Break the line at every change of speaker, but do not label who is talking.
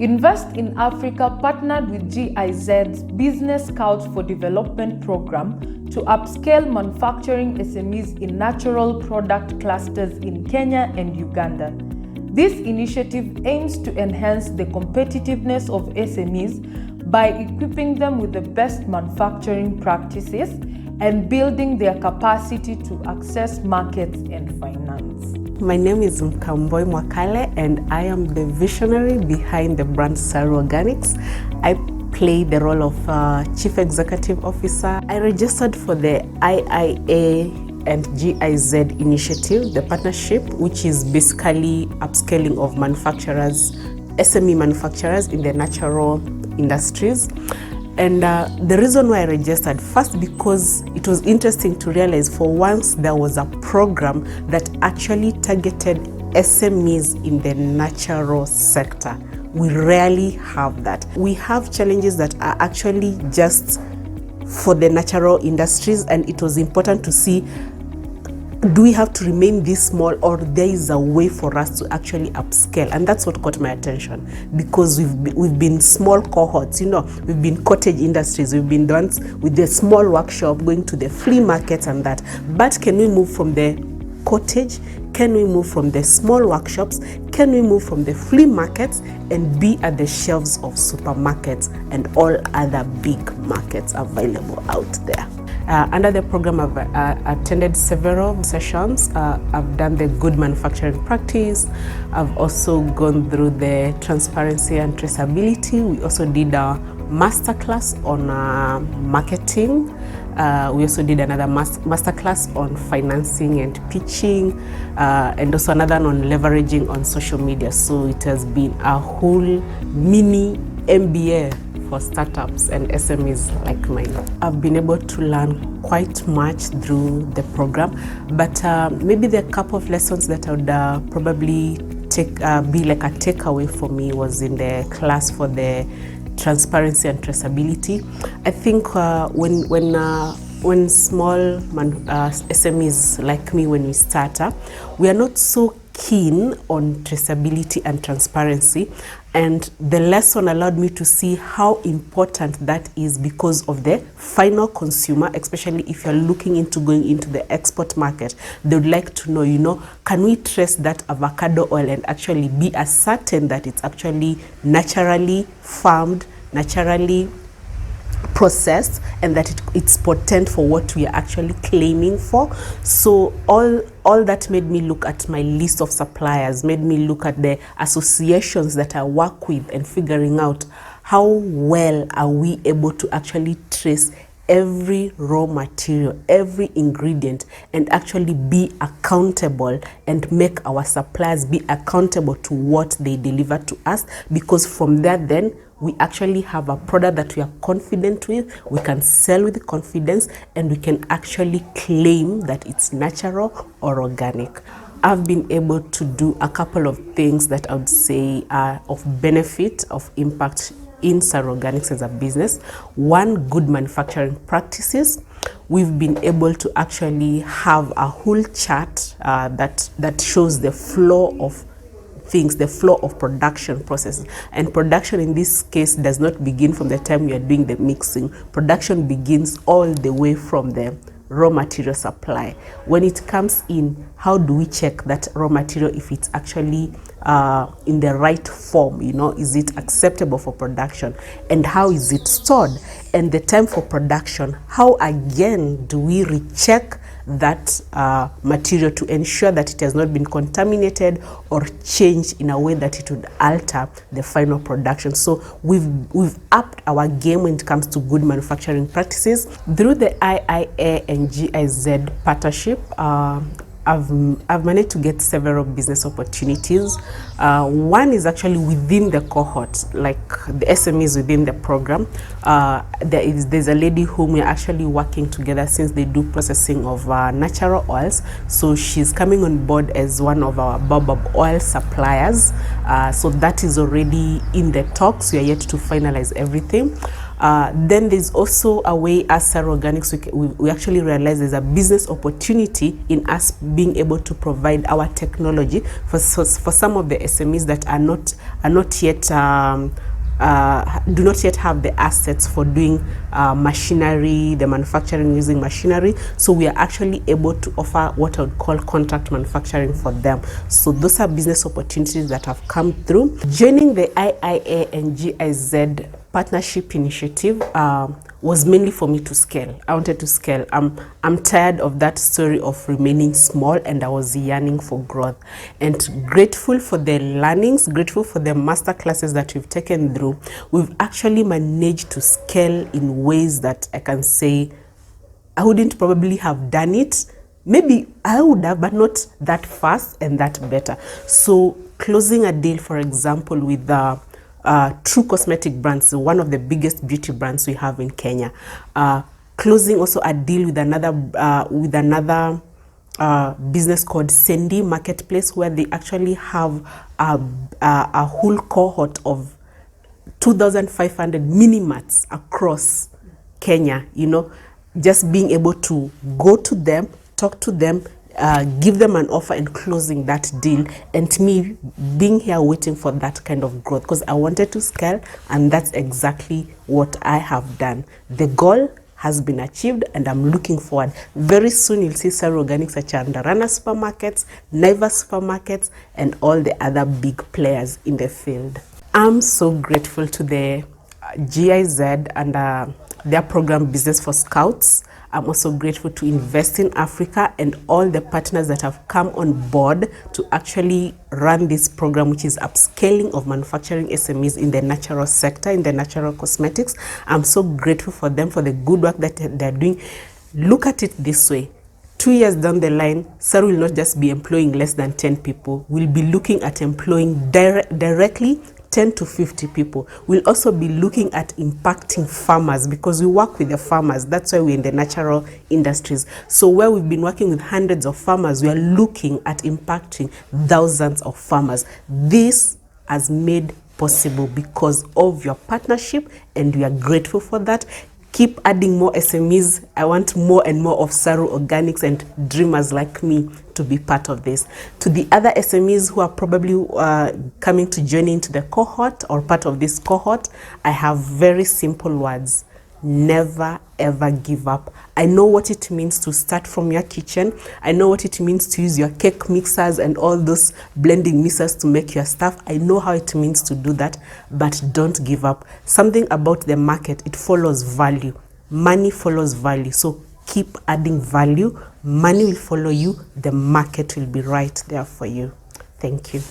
Invest in Africa partnered with GIZ's Business Scouts for Development program to upscale manufacturing SMEs in natural product clusters in Kenya and Uganda. This initiative aims to enhance the competitiveness of SMEs by equipping them with the best manufacturing practices and building their capacity to access markets and finance.
My name is Mkamboi Mwakale and I am the visionary behind the brand Saru Organics. I play the role of Chief Executive Officer. I registered for the IIA and GIZ initiative, the partnership, which is basically upscaling of manufacturers, SME manufacturers in the natural industries. And the reason why I registered, first because it was interesting to realize for once there was a program that actually targeted SMEs in the natural sector. We rarely have that. We have challenges that are actually just for the natural industries, and it was important to see, do we have to remain this small, or there is a way for us to actually upscale? And that's what caught my attention, because we've been small cohorts, we've been cottage industries, we've been done with the small workshop, going to the flea markets and that. But can we move from the cottage? Can we move from the small workshops? Can we move from the flea markets and be at the shelves of supermarkets and all other big markets available out there? Under the program, I've attended several sessions. I've done the good manufacturing practice. I've also gone through the transparency and traceability. We also did a masterclass on marketing. We also did another masterclass on financing and pitching, and also another one on leveraging on social media. So it has been a whole mini MBA for startups and SMEs like mine. I've been able to learn quite much through the program, but maybe the couple of lessons that I would probably be like a takeaway for me was in the class for the transparency and traceability. I think when small SMEs like me, when we start up, we are not so keen on traceability and transparency, and the lesson allowed me to see how important that is because of the final consumer, especially if you're looking into going into the export market. They would like to know, can we trace that avocado oil and actually be as certain that it's actually naturally farmed, naturally processed, and that it's potent for what we are actually claiming for. So all that made me look at my list of suppliers, made me look at the associations that I work with and figuring out how well are we able to actually trace every raw material, every ingredient, and actually be accountable and make our suppliers be accountable to what they deliver to us, because from that then we actually have a product that we are confident with, we can sell with confidence, and we can actually claim that it's natural or organic. I've been able to do a couple of things that I would say are of benefit, of impact in Saru Organics as a business. One, good manufacturing practices. We've been able to actually have a whole chart that shows the flow of things, the flow of production processes. And production in this case does not begin from the time we are doing the mixing. Production begins all the way from the raw material supply. When it comes in, how do we check that raw material if it's actually in the right form? Is it acceptable for production? And how is it stored? And the time for production, how again do we recheck that material to ensure that it has not been contaminated or changed in a way that it would alter the final production? So we've upped our game when it comes to good manufacturing practices. Through the IIA and GIZ partnership, I've managed to get several business opportunities. One is actually within the cohort, like the SMEs within the program. There's a lady whom we're actually working together since they do processing of natural oils. So she's coming on board as one of our baobab oil suppliers. So that is already in the talks. We are yet to finalize everything. Then there's also a way as Saru Organics, we actually realize there's a business opportunity in us being able to provide our technology for some of the SMEs that are not yet do not yet have the assets for doing machinery, the manufacturing using machinery. So we are actually able to offer what I would call contract manufacturing for them. So those are business opportunities that have come through. Joining the IIA and GIZ partnership initiative was mainly for me to scale. I wanted to scale. I'm tired of that story of remaining small, and I was yearning for growth. And grateful for the learnings, grateful for the master classes that we've taken through. We've actually managed to scale in ways that I can say I wouldn't probably have done it. Maybe I would have, but not that fast and that better. So closing a deal, for example, with True Cosmetic Brands, one of the biggest beauty brands we have in Kenya. Closing also a deal with another business called Sandy Marketplace, where they actually have a whole cohort of 2,500 mini-marts across Kenya. You know, just being able to go to them, talk to them, give them an offer and closing that deal, and me being here waiting for that kind of growth, because I wanted to scale, and that's exactly what I have done. The goal has been achieved, and I'm looking forward. Very soon you'll see Saru Organics at Chandarana supermarkets, Naivas supermarkets, and all the other big players in the field. I'm so grateful to the GIZ and their program Business for Scouts. I'm also grateful to Invest in Africa and all the partners that have come on board to actually run this program, which is upscaling of manufacturing SMEs in the natural sector, in the natural cosmetics. I'm so grateful for them for the good work that they're doing. Look at it this way. 2 years down the line, Saru will not just be employing less than 10 people. We'll be looking at employing directly 10 to 50 people. We'll also be looking at impacting farmers, because we work with the farmers. That's why we're in the natural industries. So where we've been working with hundreds of farmers, we are looking at impacting thousands of farmers. This has made possible because of your partnership, and we are grateful for that. Keep adding more SMEs. I want more and more of Saru Organics and dreamers like me to be part of this. To the other SMEs who are probably coming to join into the cohort or part of this cohort, I have very simple words. Never ever give up. I know what it means to start from your kitchen. I know what it means to use your cake mixers and all those blending mixers to make your stuff. I know how it means to do that, but don't give up. Something about the market, it follows value. Money follows value. So keep adding value. Money will follow you. The market will be right there for you. Thank you.